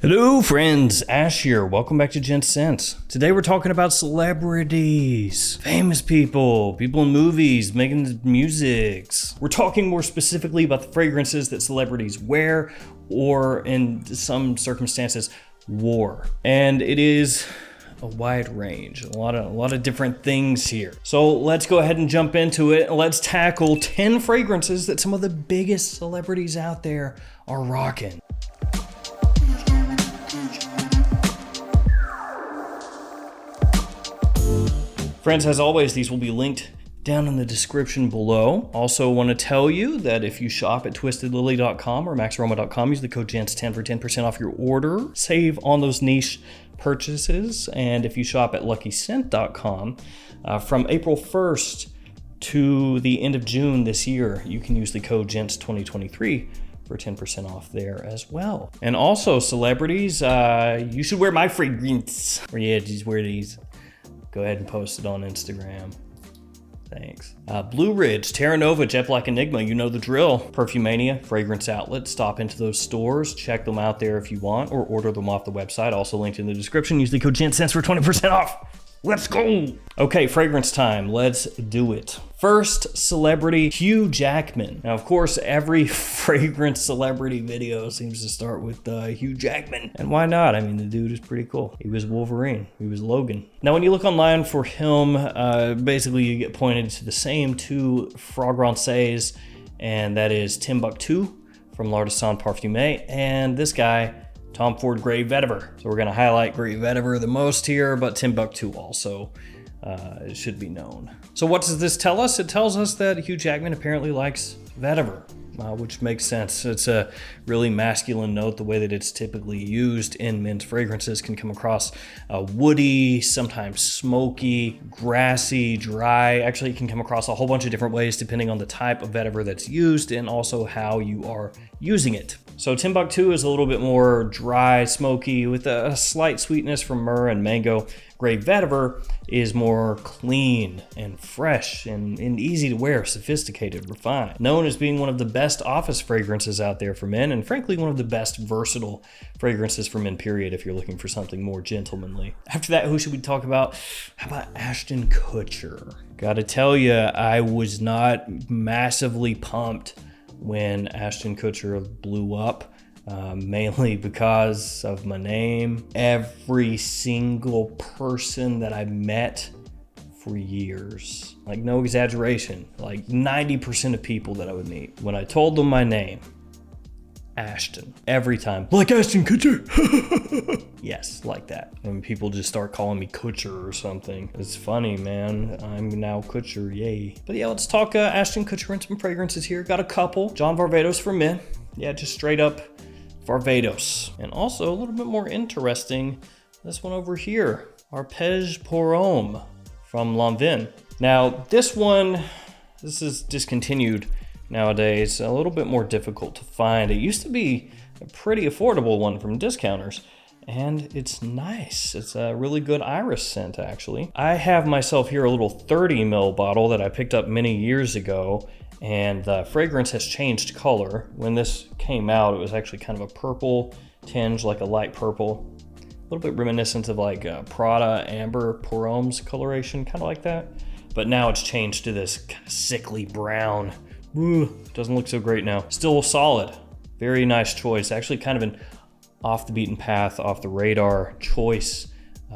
Hello friends, Ash here. Welcome back to Gents. Today we're talking about celebrities, famous people in movies, making musics. We're talking more specifically about the fragrances that celebrities wear or in some circumstances wore. And it is a wide range, a lot of different things here. So let's go ahead and jump into it. Let's tackle 10 fragrances that some of the biggest celebrities out there are rocking. Friends, as always, these will be linked down in the description below. Also want to tell you that if you shop at twistedlily.com or maxaroma.com, use the code GENTS10 for 10% off your order. Save on those niche purchases. And if you shop at luckyscent.com, from April 1st to the end of June this year, you can use the code GENTS2023 for 10% off there as well. And also, celebrities, you should wear my fragrance. Or yeah, just wear these. Go ahead and post it on Instagram. Thanks. Blue Ridge, Terra Nova, Jet Black Enigma, you know the drill. Perfumania, fragrance outlet. Stop into those stores, check them out there if you want, or order them off the website, also linked in the description. Use the code GENTS for 20% off. Let's go. Okay, fragrance time. Let's do it. First celebrity, Hugh Jackman. Now, of course, every fragrance celebrity video seems to start with Hugh Jackman. And why not? I mean, the dude is pretty cool. He was Wolverine. He was Logan. Now, when you look online for him, basically you get pointed to the same two fragrances, and that is Timbuktu from L'Artisan Parfumé, and this guy, Tom Ford Grey Vetiver. So we're gonna highlight Grey Vetiver the most here, but Timbuktu also it should be known. So what does this tell us? It tells us that Hugh Jackman apparently likes vetiver, which makes sense. It's a really masculine note. The way that it's typically used in men's fragrances can come across woody, sometimes smoky, grassy, dry. Actually, it can come across a whole bunch of different ways depending on the type of vetiver that's used and also how you are using it. So Timbuktu is a little bit more dry, smoky, with a slight sweetness from myrrh and mango. Grey Vetiver is more clean and fresh and easy to wear, sophisticated, refined. Known as being one of the best office fragrances out there for men, and frankly, one of the best versatile fragrances for men, period, if you're looking for something more gentlemanly. After that, who should we talk about? How about Ashton Kutcher? Gotta tell you, I was not massively pumped when Ashton Kutcher blew up. Mainly because of my name. Every single person that I met for years, like no exaggeration, like 90% of people that I would meet, when I told them my name, Ashton, every time, like Ashton Kutcher. Yes, like that. And people just start calling me Kutcher or something. It's funny, man. I'm now Kutcher, yay. But yeah, let's talk Ashton Kutcher and some fragrances here. Got a couple. John Varvatos for men. Yeah, just straight up Varvatos. And also a little bit more interesting, this one over here, Arpège pour Homme from Lanvin. Now this is discontinued nowadays, a little bit more difficult to find. It used to be a pretty affordable one from discounters, and it's nice. It's a really good iris scent, actually. I have myself here a little 30 ml bottle that I picked up many years ago, and the fragrance has changed color. When this came out, it was actually kind of a purple tinge, like a light purple, a little bit reminiscent of like Prada Amber Pour Homme's coloration, kind of like that. But now it's changed to this kind of sickly brown. Doesn't look so great now. Still solid, very nice choice. Actually kind of an off the beaten path, off the radar choice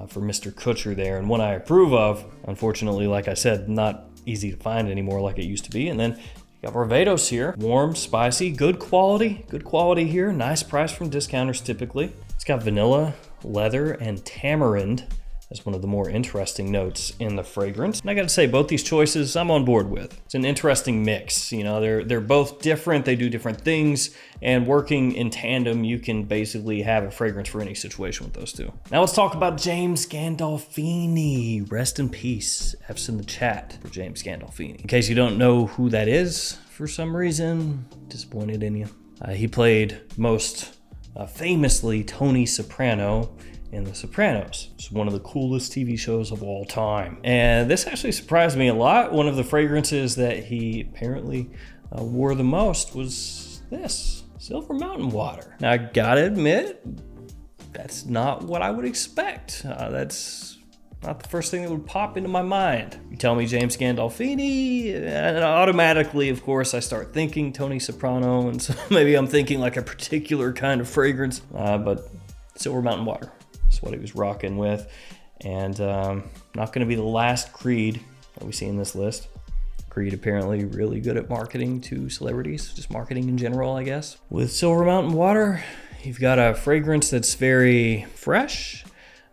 for Mr. Kutcher there, and one I approve of. Unfortunately, like I said, not easy to find anymore like it used to be. And then you got Varvatos here, warm, spicy, good quality here. Nice price from discounters typically. It's got vanilla, leather, and tamarind as one of the more interesting notes in the fragrance. And I gotta say, both these choices I'm on board with. It's an interesting mix. You know, they're both different, they do different things, and working in tandem, you can basically have a fragrance for any situation with those two. Now let's talk about James Gandolfini. Rest in peace. F's in the chat for James Gandolfini. In case you don't know who that is, for some reason, disappointed in you. He played most famously Tony Soprano in The Sopranos. It's one of the coolest TV shows of all time. And this actually surprised me a lot. One of the fragrances that he apparently wore the most was this, Silver Mountain Water. Now I gotta admit, That's not what I would expect. That's not the first thing that would pop into my mind. You tell me James Gandolfini, and automatically, of course, I start thinking Tony Soprano, and so maybe I'm thinking like a particular kind of fragrance, but Silver Mountain Water is what he was rocking with. And not going to be the last Creed that we see in this list. Creed apparently really good at marketing to celebrities, just marketing in general, I guess. With Silver Mountain Water, you've got a fragrance that's very fresh.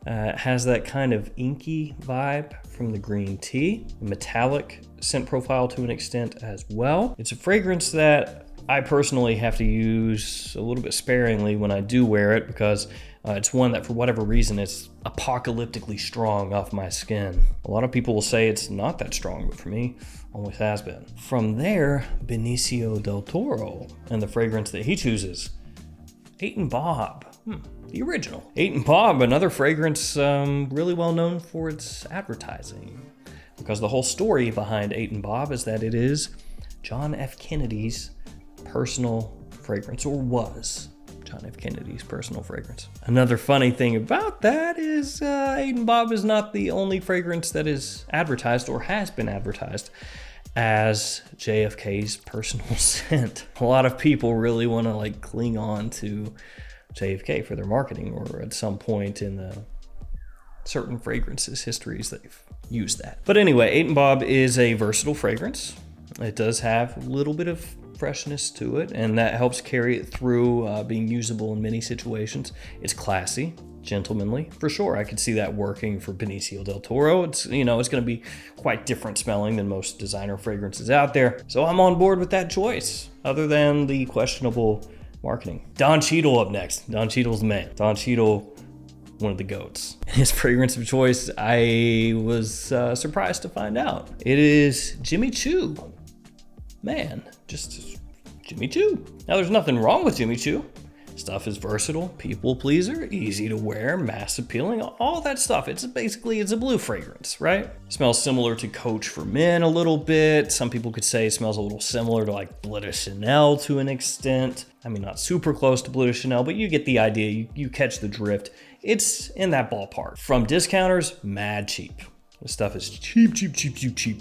It has that kind of inky vibe from the green tea, metallic scent profile to an extent as well. It's a fragrance that I personally have to use a little bit sparingly when I do wear it, because it's one that for whatever reason is apocalyptically strong off my skin. A lot of people will say it's not that strong, but for me, always has been. From there, Benicio del Toro and the fragrance that he chooses, 8 & Bob. The original. 8 & Bob, another fragrance really well known for its advertising. Because the whole story behind 8 & Bob is that it is John F. Kennedy's personal fragrance, or was John F. Kennedy's personal fragrance. Another funny thing about that is 8 & Bob is not the only fragrance that is advertised or has been advertised as JFK's personal scent. A lot of people really want to like cling on to JFK for their marketing, or at some point in the certain fragrances histories they've used that. But anyway, 8 & Bob is a versatile fragrance. It does have a little bit of freshness to it, and that helps carry it through being usable in many situations. It's classy, gentlemanly, for sure. I could see that working for Benicio del Toro. It's, you know, it's going to be quite different smelling than most designer fragrances out there. So I'm on board with that choice, other than the questionable marketing. Don Cheadle up next. Don Cheadle's the man. Don Cheadle, one of the GOATs. His fragrance of choice, I was surprised to find out. It is Jimmy Choo. Man, just Jimmy Choo. Now, there's nothing wrong with Jimmy Choo. Stuff is versatile, people pleaser, easy to wear, mass appealing, all that stuff. It's a blue fragrance, right? Smells similar to Coach for Men a little bit. Some people could say it smells a little similar to like Bleu de Chanel to an extent. I mean, not super close to Bleu de Chanel, but you get the idea, you catch the drift. It's in that ballpark. From discounters, mad cheap. This stuff is cheap.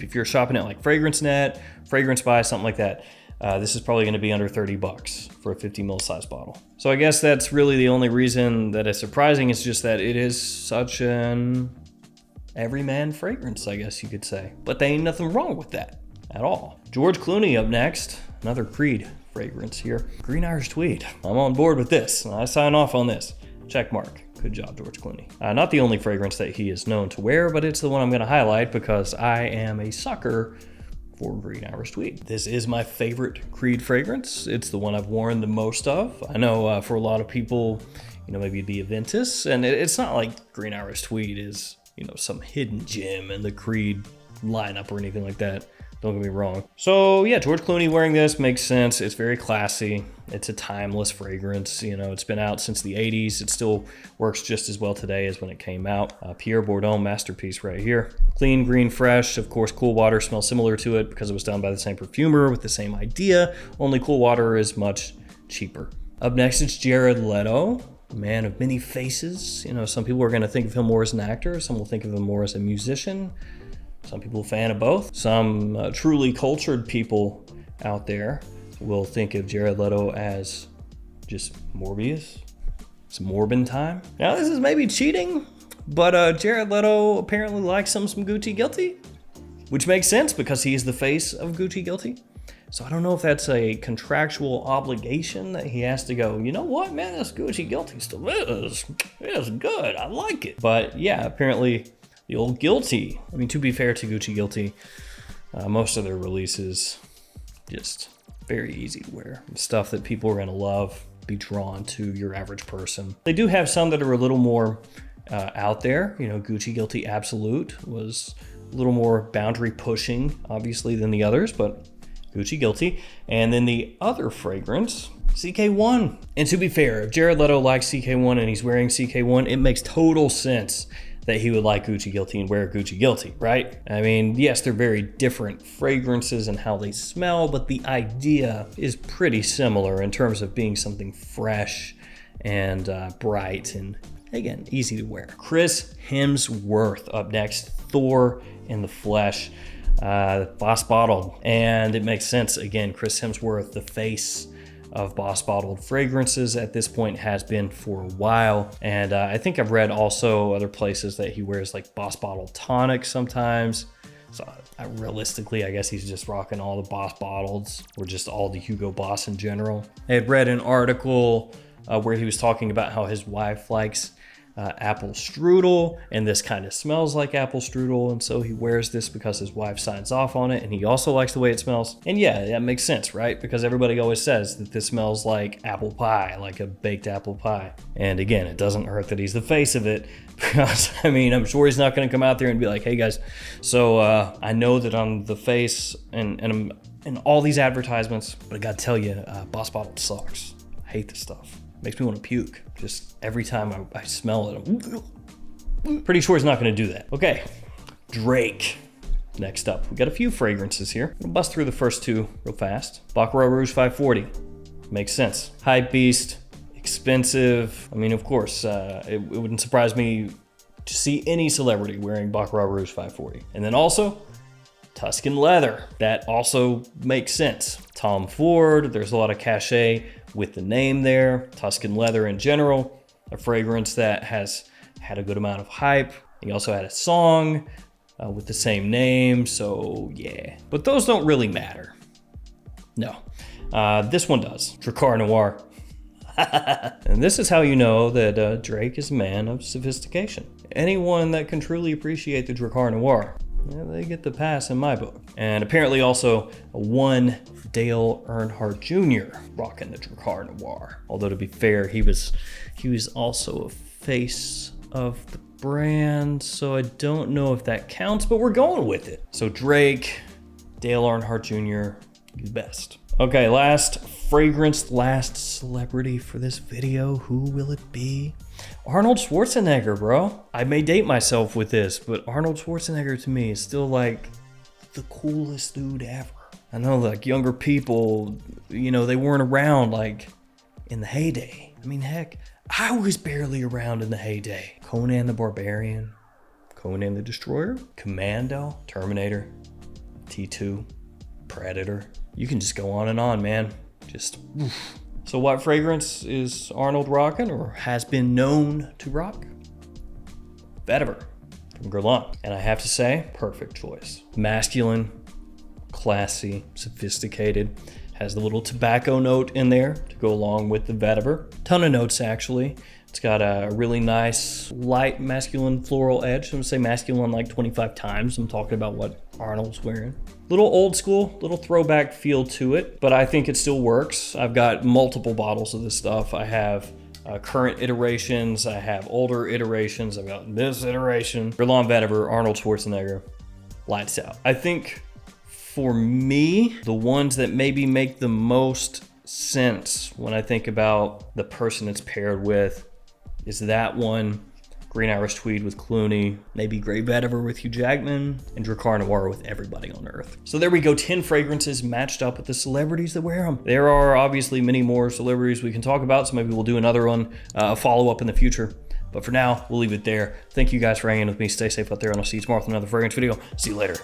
If you're shopping at like FragranceNet, Fragrance Buy, something like that, this is probably gonna be under $30 for a 50 ml size bottle. So I guess that's really the only reason that it's surprising. It's just that it is such an everyman fragrance, I guess you could say. But there ain't nothing wrong with that at all. George Clooney up next, another Creed fragrance here. Green Irish Tweed. I'm on board with this. I sign off on this. Check mark. Good job, George Clooney. Not the only fragrance that he is known to wear, but it's the one I'm gonna highlight because I am a sucker for Green Irish Tweed. This is my favorite Creed fragrance. It's the one I've worn the most of. I know for a lot of people, you know, maybe the Aventus, and it's not like Green Irish Tweed is, you know, some hidden gem in the Creed lineup or anything like that. Don't get me wrong. So yeah, George Clooney wearing this makes sense. It's very classy. It's a timeless fragrance. You know, it's been out since the 80s. It still works just as well today as when it came out. Pierre Bourdon masterpiece right here. Clean, green, fresh. Of course, Cool Water smells similar to it because it was done by the same perfumer with the same idea. Only Cool Water is much cheaper. Up next, it's Jared Leto. Man of many faces. You know, some people are going to think of him more as an actor. Some will think of him more as a musician. Some people a fan of both. Some truly cultured people out there will think of Jared Leto as just Morbius. It's Morbin time. Now this is maybe cheating, but Jared Leto apparently likes some Gucci Guilty, which makes sense because he's the face of Gucci Guilty. So I don't know if that's a contractual obligation that he has to go, you know what, man, this Gucci Guilty still is good. I like it. But yeah, apparently the old Guilty. I mean, to be fair to Gucci Guilty, most of their releases just very easy to wear. Stuff that people are gonna love, be drawn to your average person. They do have some that are a little more out there. You know, Gucci Guilty Absolute was a little more boundary pushing, obviously, than the others, but Gucci Guilty. And then the other fragrance, CK1. And to be fair, if Jared Leto likes CK1 and he's wearing CK1, it makes total sense that he would like Gucci Guilty and wear Gucci Guilty, right? I mean, yes, they're very different fragrances and how they smell, but the idea is pretty similar in terms of being something fresh and bright and again, easy to wear. Chris Hemsworth up next, Thor in the Flesh, Boss Bottled. And it makes sense, again, Chris Hemsworth, the face of Boss Bottled fragrances at this point, has been for a while. And I think I've read also other places that he wears like Boss Bottled tonic sometimes. So realistically, I guess he's just rocking all the Boss Bottleds or just all the Hugo Boss in general. I had read an article where he was talking about how his wife likes apple strudel, and this kind of smells like apple strudel, and so he wears this because his wife signs off on it, and he also likes the way it smells. And yeah, that makes sense, right? Because everybody always says that this smells like apple pie, like a baked apple pie. And again, it doesn't hurt that he's the face of it, because I mean, I'm sure he's not going to come out there and be like, hey guys, so I know that I'm the face and I'm in all these advertisements, but I gotta tell you, Boss Bottled sucks. I hate this stuff. Makes me want to puke. Just every time I smell it, I'm pretty sure he's not going to do that. Okay, Drake. Next up, we got a few fragrances here. We'll bust through the first two real fast. Baccarat Rouge 540. Makes sense. Hype beast, expensive. I mean, of course, it wouldn't surprise me to see any celebrity wearing Baccarat Rouge 540. And then also, Tuscan leather. That also makes sense. Tom Ford, there's a lot of cachet with the name there. Tuscan leather in general, a fragrance that has had a good amount of hype. He also had a song with the same name, so yeah. But those don't really matter. No, this one does. Drakkar Noir. And this is how you know that Drake is a man of sophistication. Anyone that can truly appreciate the Drakkar Noir, yeah, they get the pass in my book. And apparently also one Dale Earnhardt Jr. rocking the Drakkar Noir. Although to be fair, he was also a face of the brand, so I don't know if that counts, but we're going with it. So Drake, Dale Earnhardt Jr., he's best. Okay, last fragrance, last celebrity for this video. Who will it be? Arnold Schwarzenegger, bro. I may date myself with this, but Arnold Schwarzenegger to me is still like the coolest dude ever. I know like younger people, you know, they weren't around like in the heyday. I mean, heck, I was barely around in the heyday. Conan the Barbarian, Conan the Destroyer, Commando, Terminator, T2, Predator. You can just go on and on, man. Just oof. So what fragrance is Arnold rocking, or has been known to rock? Vetiver from Guerlain. And I have to say, perfect choice. Masculine, classy, sophisticated. Has the little tobacco note in there to go along with the vetiver. Ton of notes, actually. It's got a really nice, light, masculine floral edge. I'm gonna say masculine like 25 times. I'm talking about what Arnold's wearing. Little old school, little throwback feel to it, but I think it still works. I've got multiple bottles of this stuff. I have current iterations. I have older iterations. I've got this iteration. Guerlain Vetiver, Arnold Schwarzenegger, lights out. I think for me, the ones that maybe make the most sense when I think about the person it's paired with is that one, Green Irish Tweed with Clooney, maybe Grey Vetiver with Hugh Jackman, and Drakkar Noir with everybody on earth. So there we go, 10 fragrances matched up with the celebrities that wear them. There are obviously many more celebrities we can talk about, so maybe we'll do another one, a follow-up in the future. But for now, we'll leave it there. Thank you guys for hanging with me. Stay safe out there, and I'll see you tomorrow with another fragrance video. See you later.